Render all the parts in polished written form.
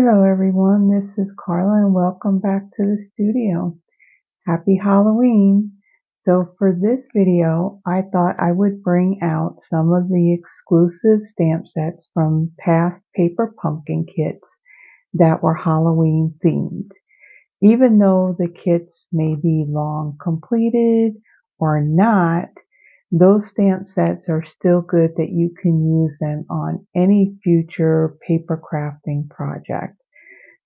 Hello everyone, this is Carla and welcome back to the studio. Happy Halloween! So for this video, I thought I would bring out some of the exclusive stamp sets from past paper pumpkin kits that were Halloween themed. Even though the kits may be long completed or not, those stamp sets are still good that you can use them on any future paper crafting project.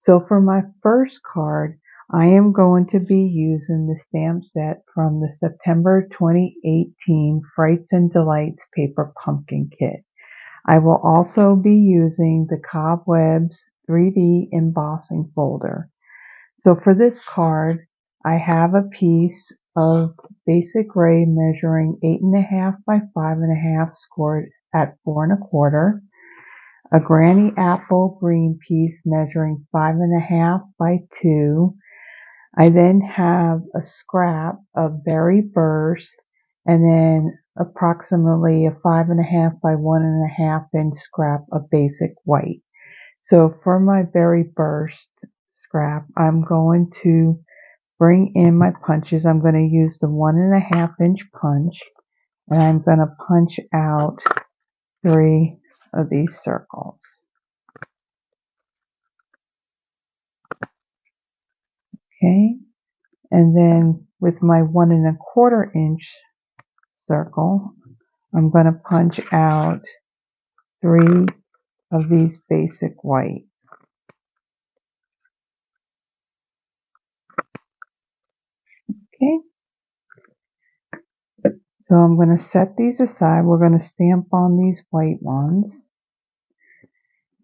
So for my first card, I am going to be using the stamp set from the September 2018 Frights and Delights paper pumpkin kit. I will also be using the Cobwebs 3D embossing folder. So for this card, I have a piece of basic gray measuring 8.5 by 5.5 scored at 4 1/4. A granny apple green piece measuring 5.5 by 2. I then have a scrap of berry burst and then approximately a 5.5 by 1.5 inch scrap of basic white. So for my berry burst scrap, I'm going to bring in my punches. I'm going to use the 1.5 inch punch and I'm going to punch out 3 of these circles. Okay, and then with my 1 1/4 inch circle, I'm going to punch out 3 of these basic white. Okay, so I'm going to set these aside. We're going to stamp on these white ones.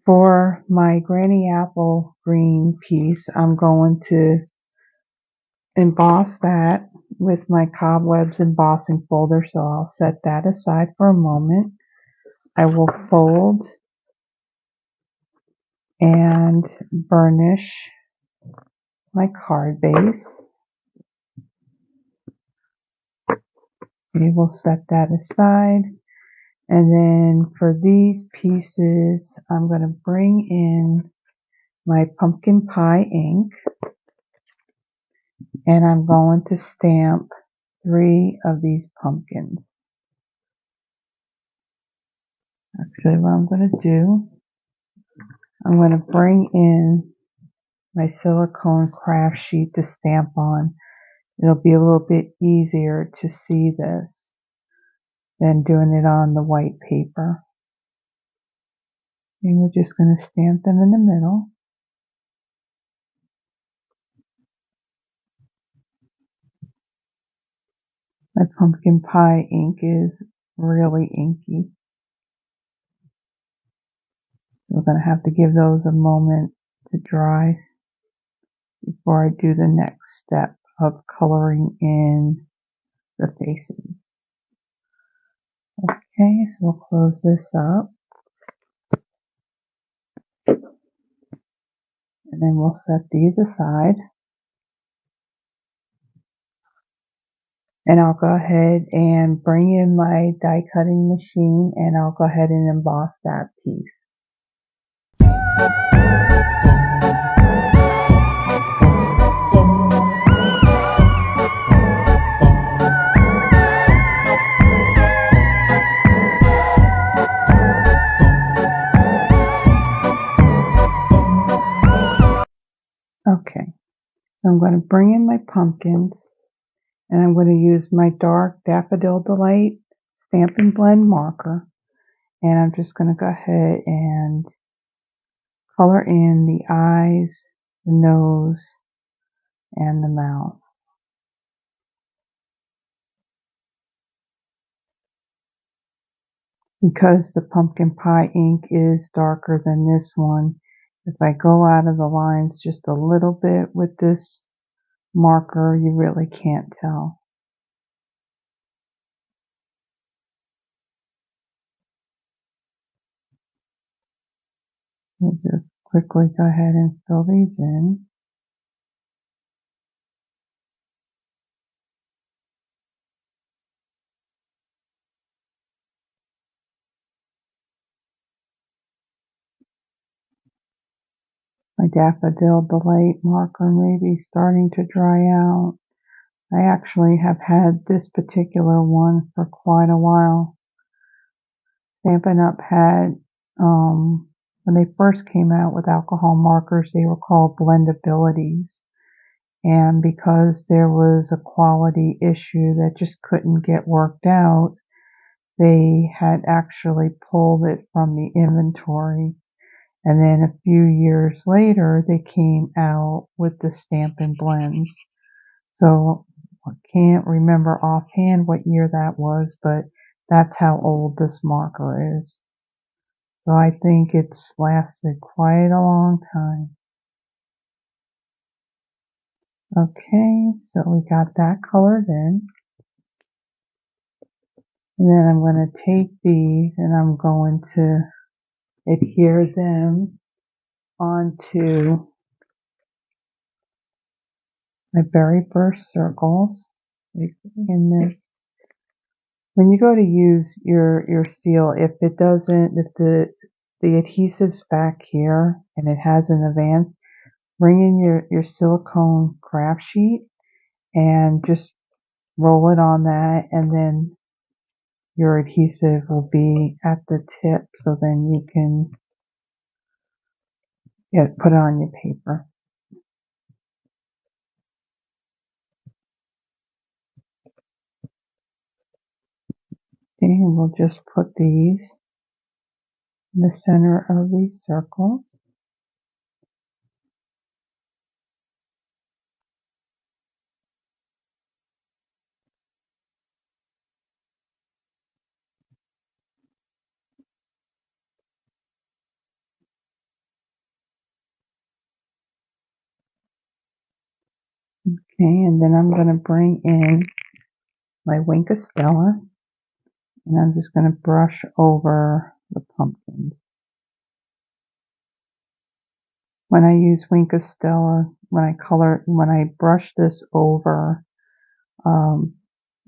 For my granny apple green piece, I'm going to emboss that with my Cobwebs embossing folder, so I'll set that aside for a moment. I will fold and burnish my card base. We will set that aside. And then for these pieces, I'm going to bring in my pumpkin pie ink. And I'm going to stamp 3 of these pumpkins. Actually, what I'm going to do, I'm going to bring in my silicone craft sheet to stamp on. It'll be a little bit easier to see this than doing it on the white paper. And we're just going to stamp them in the middle. My pumpkin pie ink is really inky. We're going to have to give those a moment to dry before I do the next step of coloring in the faces. Okay, so we'll close this up. And then we'll set these aside. And I'll go ahead and bring in my die cutting machine and I'll go ahead and emboss that piece. Okay, so I'm going to bring in my pumpkins and I'm going to use my dark Daffodil Delight Stampin' Blend marker. And I'm just going to go ahead and color in the eyes, the nose, and the mouth. Because the pumpkin pie ink is darker than this one, if I go out of the lines just a little bit with this marker, you really can't tell. We'll just quickly go ahead and fill these in. My Daffodil Delight marker may be starting to dry out. I actually have had this particular one for quite a while. Stampin' Up! Had, when they first came out with alcohol markers, they were called blendabilities. And because there was a quality issue that just couldn't get worked out, they had actually pulled it from the inventory. And then a few years later, they came out with the Stampin' Blends. So I can't remember offhand what year that was, but that's how old this marker is. So I think it's lasted quite a long time. Okay, so we got that colored in. And then I'm going to take these and I'm going to adhere them onto my berry burst circles. In this. When you go to use your seal, if the adhesive's back here and it has an advance, bring in your silicone craft sheet and just roll it on that, and then your adhesive will be at the tip, so then you can put it on your paper. And we'll just put these in the center of these circles. Okay, and then I'm going to bring in my Wink of Stella, and I'm just going to brush over the pumpkins. When I use Wink of Stella, when I brush this over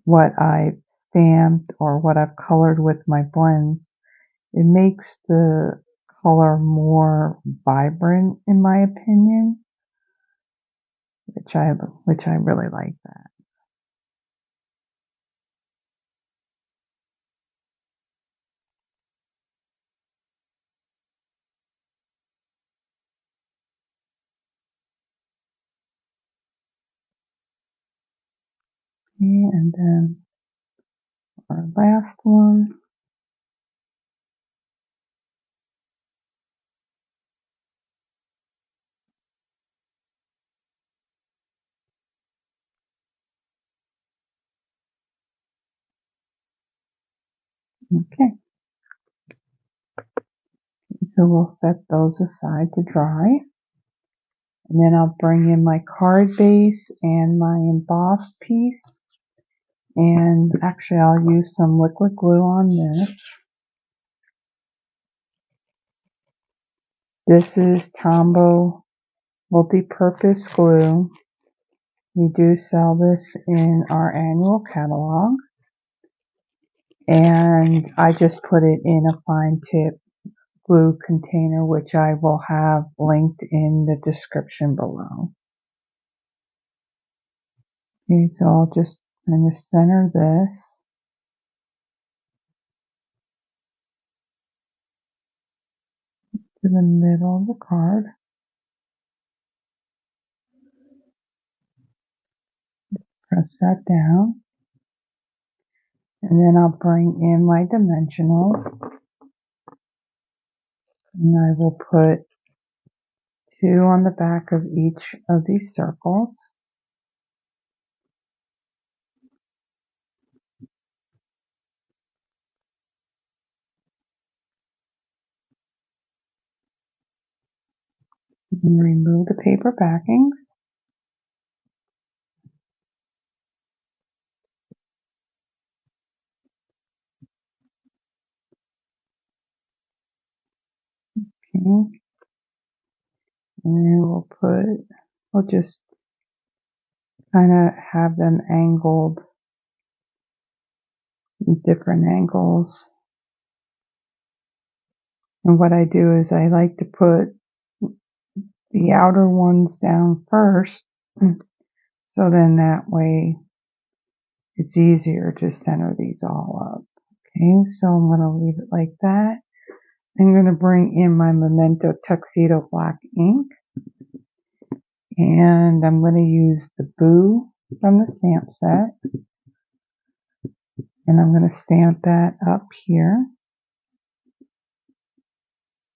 what I've stamped or what I've colored with my blends, it makes the color more vibrant, in my opinion, which I really like that. Okay, and then our last one. Okay, so we'll set those aside to dry. And then I'll bring in my card base and my embossed piece. And actually I'll use some liquid glue on this. This is Tombow multi-purpose glue. We do sell this in our annual catalog. And I just put it in a fine tip glue container, which I will have linked in the description below. Okay, so I'll just kind of center this. To the middle of the card. Press that down. And then I'll bring in my dimensionals. And I will put 2 on the back of each of these circles. And remove the paper backing. Okay. And then we'll just kind of have them angled in different angles. And what I do is I like to put the outer ones down first, so then that way it's easier to center these all up. Okay, so I'm going to leave it like that. I'm going to bring in my Memento Tuxedo Black ink, and I'm going to use the Boo from the stamp set, and I'm going to stamp that up here.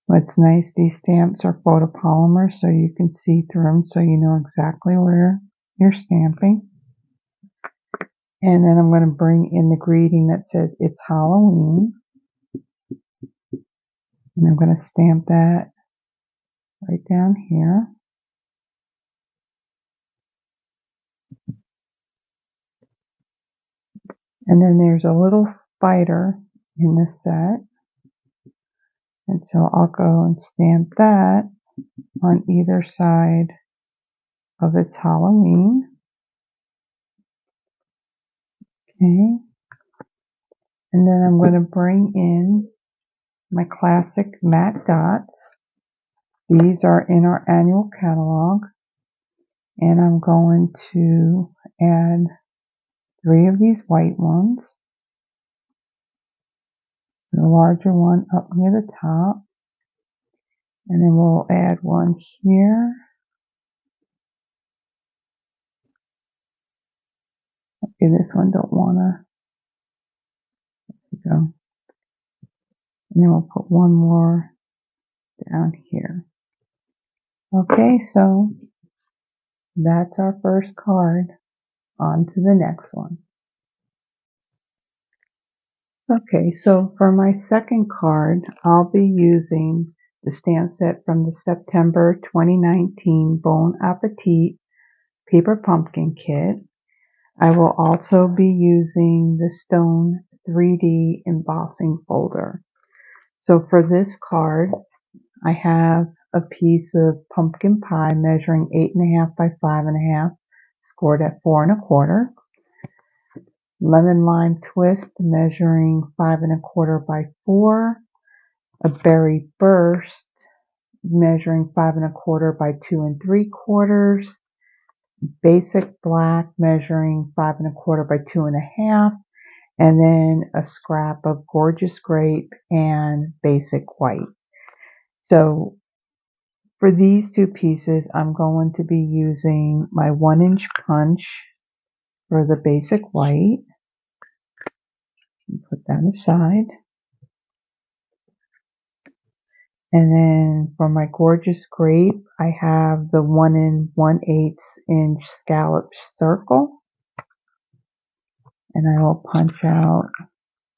What's nice, these stamps are photopolymer, so you can see through them, so you know exactly where you're stamping. And then I'm going to bring in the greeting that says it's Halloween, and I'm going to stamp that right down here. And then there's a little spider in the set, and so I'll go and stamp that on either side of its Halloween. Okay, and then I'm going to bring in my classic matte dots. These are in our annual catalog, and I'm going to add 3 of these white ones, the larger one up near the top, and then we'll add one here. Okay, this one don't wanna, there we go. And then we'll put one more down here. Okay, so that's our first card. On to the next one. Okay, so for my second card, I'll be using the stamp set from the September 2019 Bon Appetit Paper Pumpkin Kit. I will also be using the Stone 3D embossing folder. So for this card, I have a piece of pumpkin pie measuring 8.5 by 5.5, scored at 4 1/4. Lemon lime twist measuring 5 1/4 by 4. A berry burst measuring 5 1/4 by 2 3/4. Basic black measuring 5 1/4 by 2 1/2. And then a scrap of Gorgeous Grape and basic white. So for these two pieces, I'm going to be using my 1-inch punch for the basic white. Put that aside. And then for my Gorgeous Grape, I have the 1 1/8 inch scallop circle. And I will punch out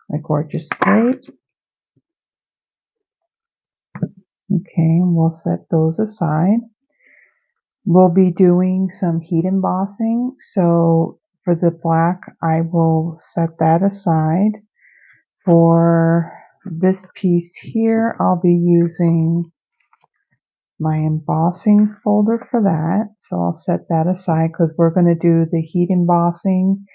my Gorgeous Grape. Okay, and we'll set those aside. We'll be doing some heat embossing, so for the black, I will set that aside. For this piece here, I'll be using my embossing folder for that, so I'll set that aside because we're going to do the heat embossing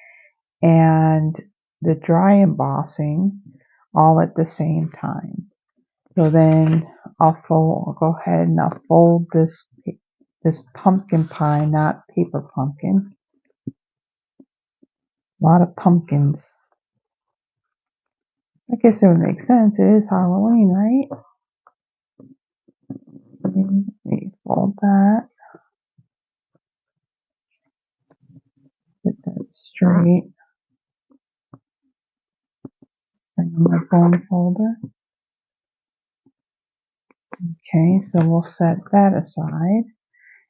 and the dry embossing all at the same time. So then I'll go ahead and I'll fold this pumpkin pie, not paper pumpkin. A lot of pumpkins. I guess it would make sense. It is Halloween, right? Let me fold that. Get that straight. Bring in my bone folder. Okay, so we'll set that aside.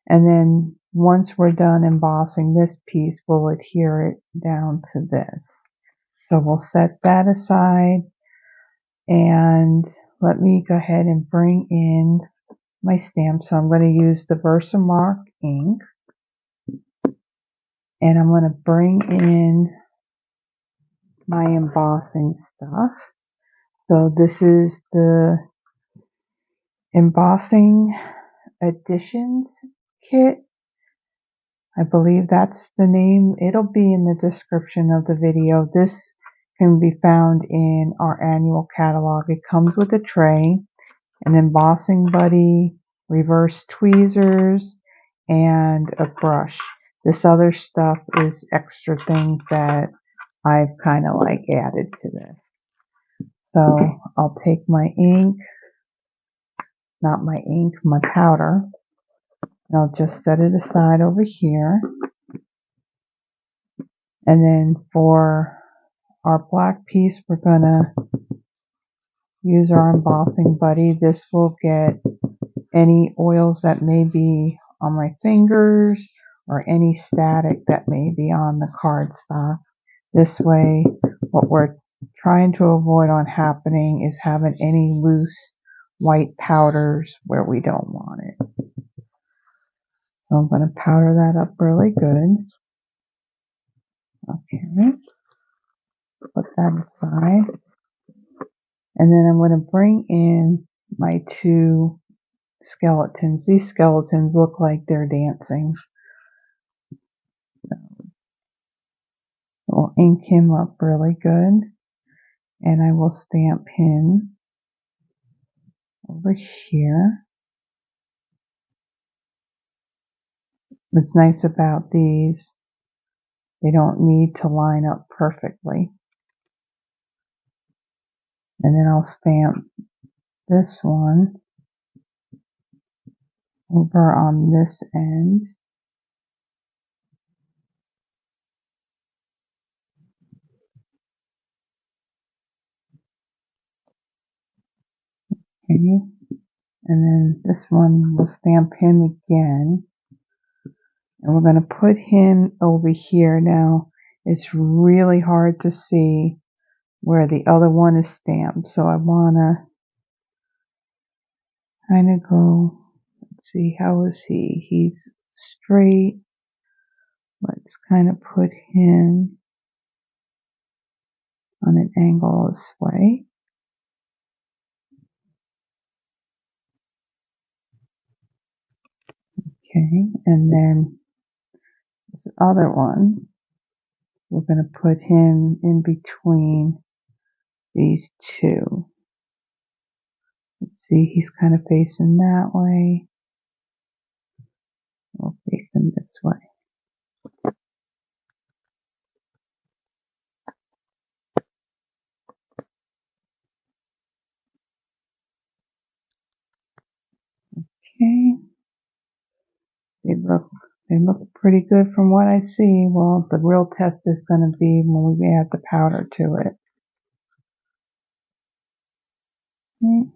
And then once we're done embossing this piece, we'll adhere it down to this. So we'll set that aside. And let me go ahead and bring in my stamp. So I'm going to use the Versamark ink. And I'm going to bring in my embossing stuff. So this is the Embossing Additions Kit. I believe that's the name. It'll be in the description of the video. This can be found in our annual catalog. It comes with a tray, an embossing buddy, reverse tweezers, and a brush. This other stuff is extra things that I've kind of like added to this. So I'll take my ink, not my ink, my powder, and I'll just set it aside over here. And then for our black piece, we're gonna use our embossing buddy. This will get any oils that may be on my fingers or any static that may be on the cardstock. This way, what we're trying to avoid on happening is having any loose white powders where we don't want it. So I'm going to powder that up really good. Okay, put that aside. And then I'm going to bring in my two skeletons. These skeletons look like they're dancing. I'll ink him up really good. And I will stamp him over here. What's nice about these, they don't need to line up perfectly. And then I'll stamp this one over on this end. Okay. And then this one, we'll stamp him again. And we're going to put him over here. Now, it's really hard to see where the other one is stamped. So I want to kind of go, let's see, how is he? He's straight. Let's kind of put him on an angle this way. Okay, and then this other one, we're going to put him in between these two. Let's see, he's kind of facing that way. We'll face him this way. Okay. They look pretty good from what I see. Well, the real test is going to be when we add the powder to it. Okay.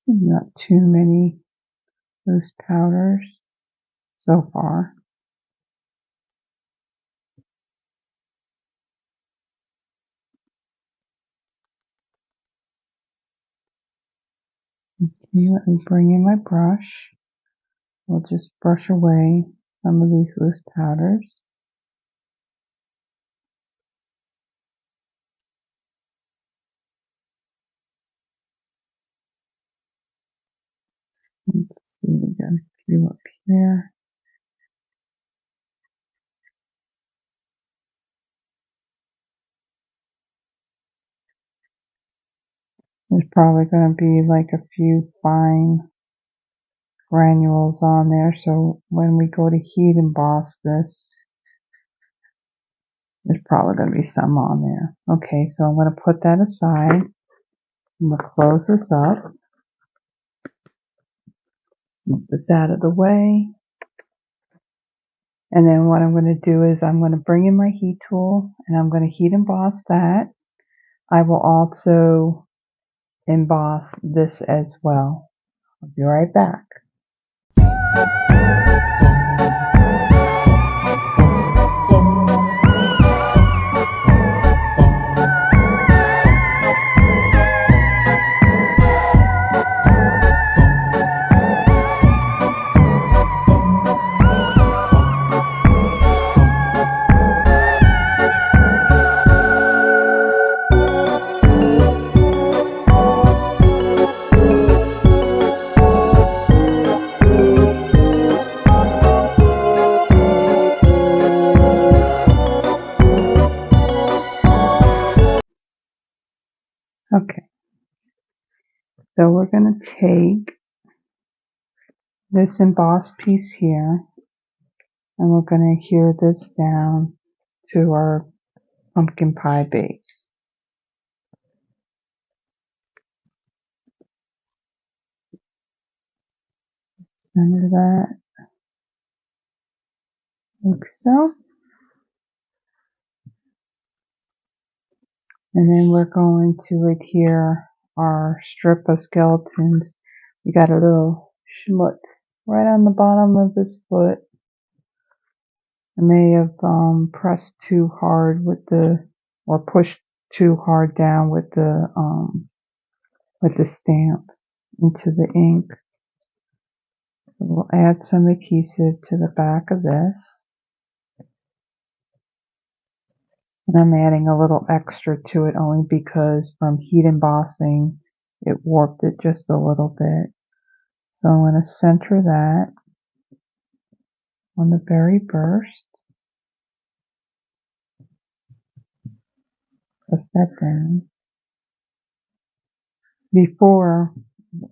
Not too many loose powders so far. Okay, let me bring in my brush. We'll just brush away some of these loose powders. Let's see, we got a few up here. There's probably going to be like a few fine granules on there, so when we go to heat emboss this, there's probably going to be some on there. Okay, so I'm going to put that aside. I'm going to close this up. Move this out of the way. And then what I'm going to do is I'm going to bring in my heat tool and I'm going to heat emboss that. I will also emboss this as well. I'll be right back. So we're going to take this embossed piece here and we're going to adhere this down to our pumpkin pie base. Center that like so. And then we're going to adhere our strip of skeletons. We got a little schmutz right on the bottom of this foot. I may have pressed too hard with or pushed too hard down with the stamp into the ink. So we'll add some adhesive to the back of this. And I'm adding a little extra to it only because from heat embossing, it warped it just a little bit. So I'm going to center that on the very burst. Press that down.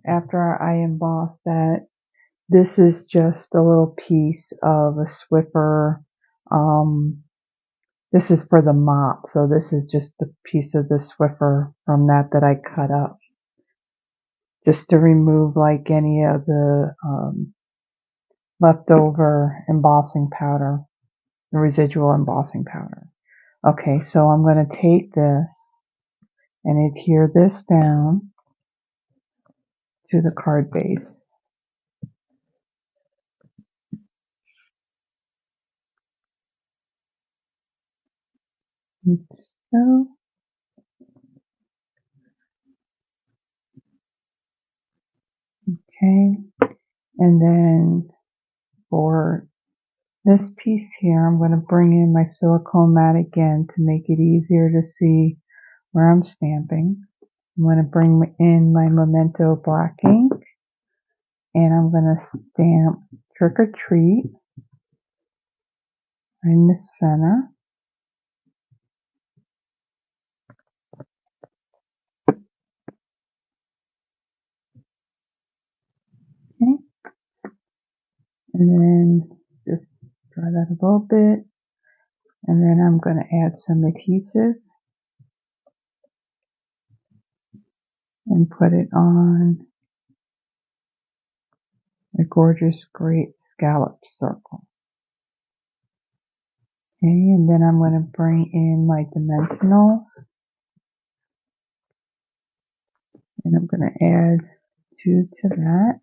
After I emboss that, this is just a little piece of a Swiffer. This is for the mop, so this is just the piece of the Swiffer from that I cut up, just to remove like any of the leftover embossing powder, the residual embossing powder. Okay, so I'm going to take this and adhere this down to the card base. Like so. Okay, and then for this piece here, I'm going to bring in my silicone mat again to make it easier to see where I'm stamping. I'm going to bring in my Memento black ink, and I'm going to stamp Trick or Treat in the center. Okay, and then just dry that a little bit, and then I'm going to add some adhesive and put it on a gorgeous grape scallop circle. Okay, and then I'm going to bring in my dimensionals, and I'm going to add 2 to that.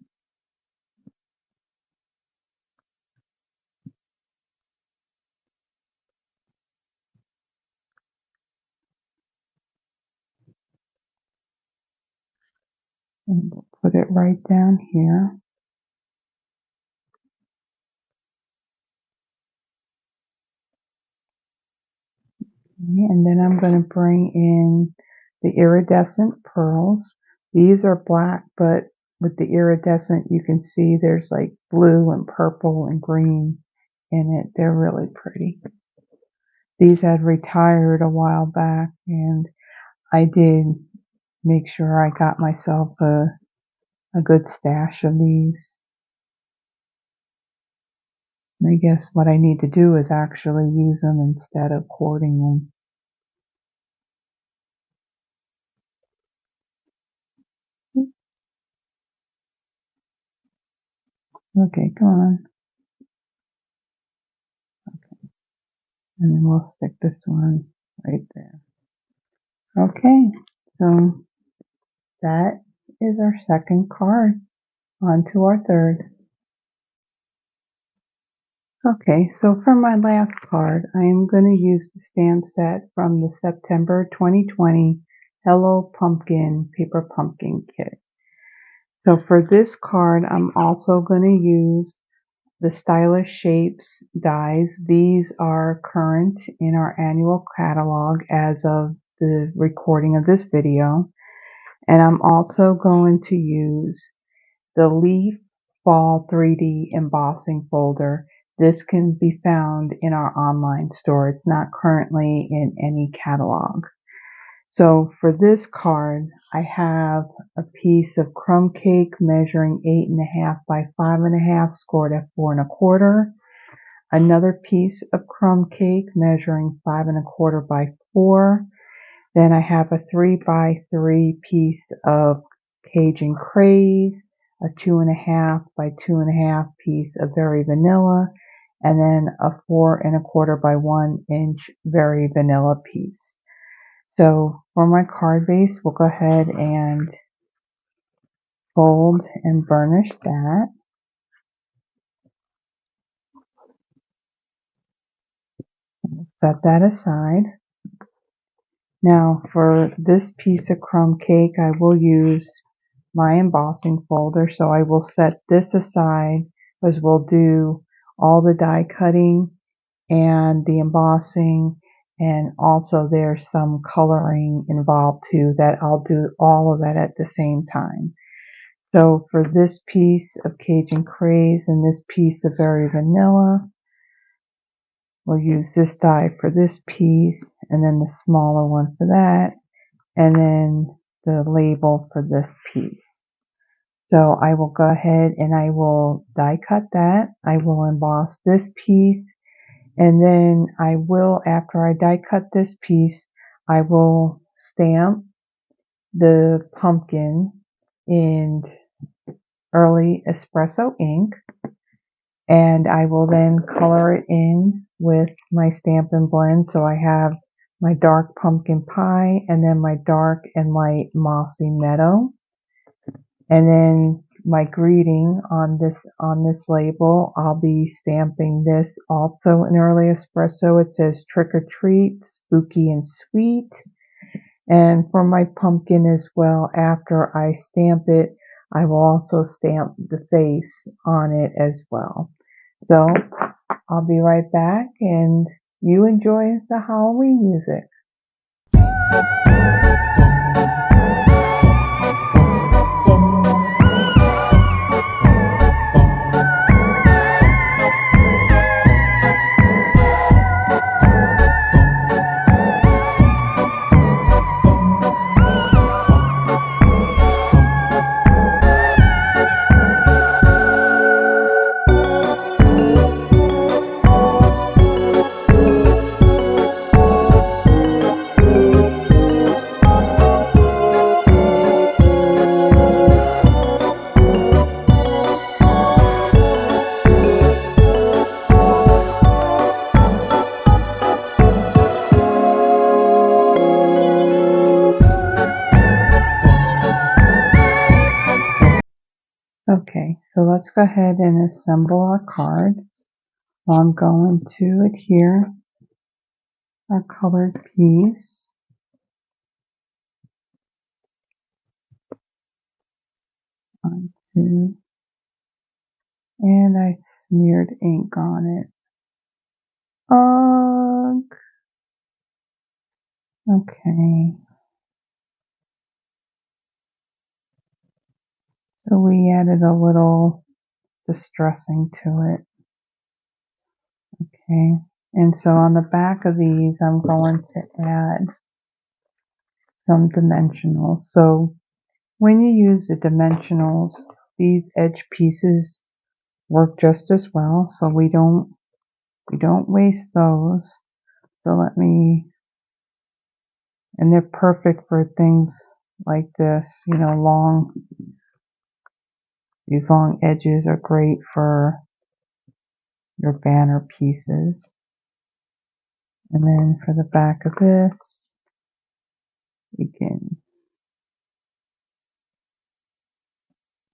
And we'll put it right down here. Okay, and then I'm going to bring in the iridescent pearls. These are black, but with the iridescent you can see there's like blue and purple and green in it. They're really pretty. These had retired a while back, and I did make sure I got myself a good stash of these. And I guess what I need to do is actually use them instead of hoarding them. Okay, come on. Okay. And then we'll stick this one right there. Okay, so that is our second card. On to our third. Okay, so for my last card, I am going to use the stamp set from the September 2020 Hello Pumpkin Paper Pumpkin Kit. So for this card, I'm also going to use the Stylish Shapes dies. These are current in our annual catalog as of the recording of this video. And I'm also going to use the Leaf Fall 3D embossing folder. This can be found in our online store. It's not currently in any catalog. So for this card, I have a piece of crumb cake measuring 8.5 by 5.5, scored at 4.25. Another piece of crumb cake measuring 5.25 by 4. Then I have a 3 by 3 piece of Cajun Craze, a 2.5 by 2.5 piece of Very Vanilla, and then a 4.25 by 1 inch Very Vanilla piece. So for my card base, we'll go ahead and fold and burnish that. Set that aside. Now for this piece of crumb cake, I will use my embossing folder. So I will set this aside as we'll do all the die cutting and the embossing, and also there's some coloring involved too that I'll do all of that at the same time. So for this piece of Cajun Craze and this piece of Very Vanilla, we'll use this die for this piece and then the smaller one for that, and then the label for this piece. So I will go ahead and I will die cut that. I will emboss this piece, and then I will, after I die cut this piece, I will stamp the pumpkin in early espresso ink, and I will then color it in with my Stampin' Blend. So I have my dark pumpkin pie and then my dark and light mossy meadow. And then my greeting on this label, I'll be stamping this also in early espresso. It says trick or treat, spooky and sweet. And for my pumpkin as well, after I stamp it, I will also stamp the face on it as well. So I'll be right back, and you enjoy the Halloween music. Okay, so let's go ahead and assemble our card. So I'm going to adhere our colored piece onto, and I smeared ink on it. Okay, so we added a little distressing to it. Okay, and so on the back of these, I'm going to add some dimensionals. So when you use the dimensionals, these edge pieces work just as well, so we don't waste those. So let me, and they're perfect for things like this, you know, these long edges are great for your banner pieces. And then for the back of this, we can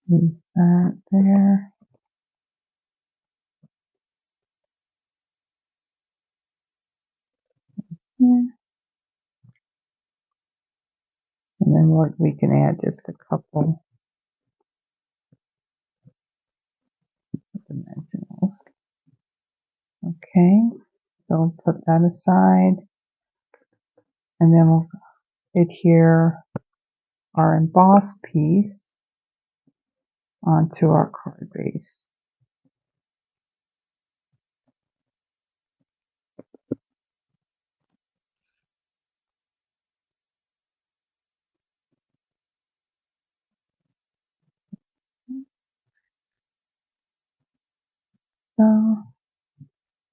use that there. Yeah. And then we can add just a couple of dimensionals. Okay, so we'll put that aside, and then we'll adhere our embossed piece onto our card base.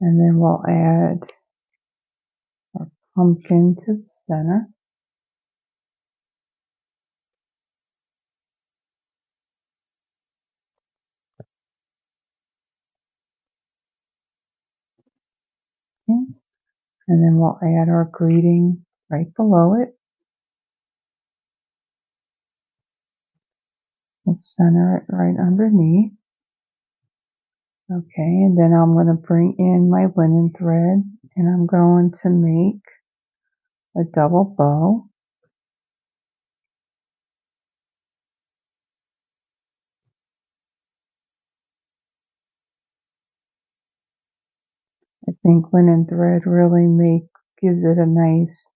And then we'll add our pumpkin to the center. Okay. And then we'll add our greeting right below it. We'll center it right underneath. Okay, and then I'm going to bring in my linen thread and I'm going to make a double bow. I think linen thread really gives it a nice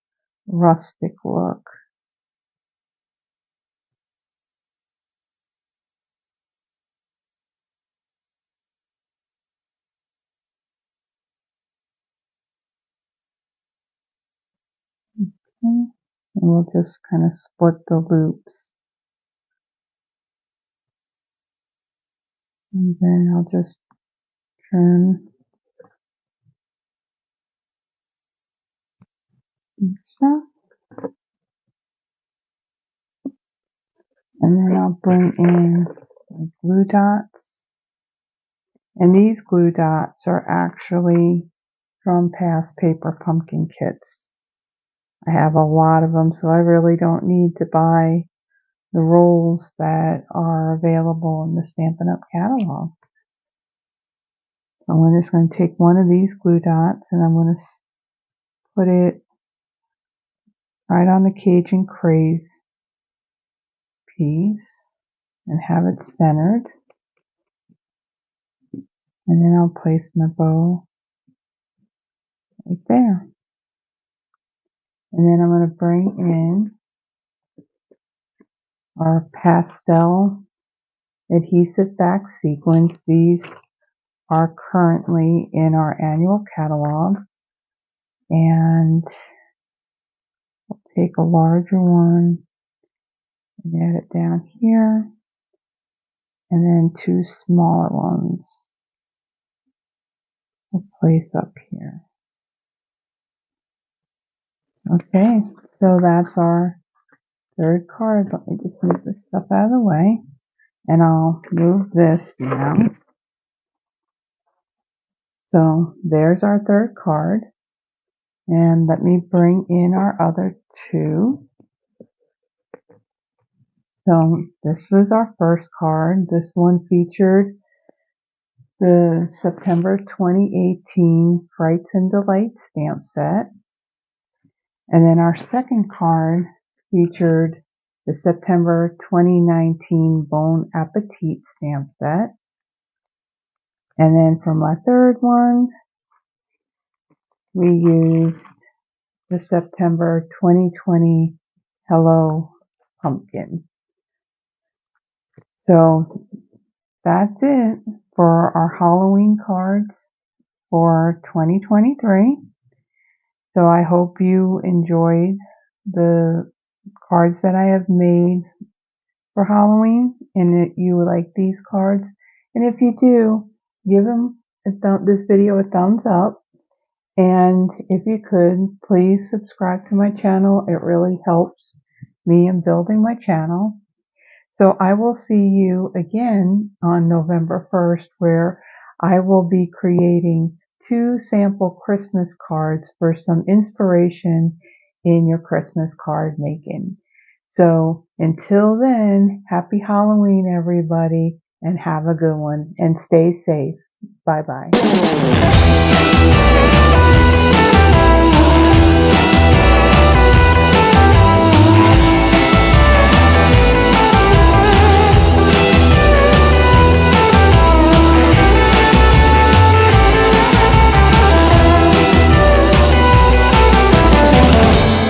rustic look. Okay. And we'll just kind of split the loops. And then I'll just turn this up. And then I'll bring in my glue dots. And these glue dots are actually from past paper pumpkin kits. I have a lot of them, so I really don't need to buy the rolls that are available in the Stampin' Up! Catalog. So I'm just going to take one of these glue dots and I'm going to put it right on the Cajun Craze piece and have it centered. And then I'll place my bow right there. And then I'm going to bring in our pastel adhesive back sequins. These are currently in our annual catalog. And I'll take a larger one and add it down here. And then two smaller ones we'll place up here. Okay, so that's our third card. Let me just move this stuff out of the way. And I'll move this now. So there's our third card. And let me bring in our other two. So this was our first card. This one featured the September 2018 Frights and Delights stamp set. And then our second card featured the September 2019 Bon Appetit stamp set. And then for my third one, we used the September 2020 Hello Pumpkin. So that's it for our Halloween cards for 2023. So I hope you enjoyed the cards that I have made for Halloween and that you like these cards. And if you do, give this video a thumbs up. And if you could, please subscribe to my channel. It really helps me in building my channel. So I will see you again on November 1st, where I will be creating 2 sample Christmas cards for some inspiration in your Christmas card making. So until then, happy Halloween, everybody, and have a good one, and stay safe. Bye-bye.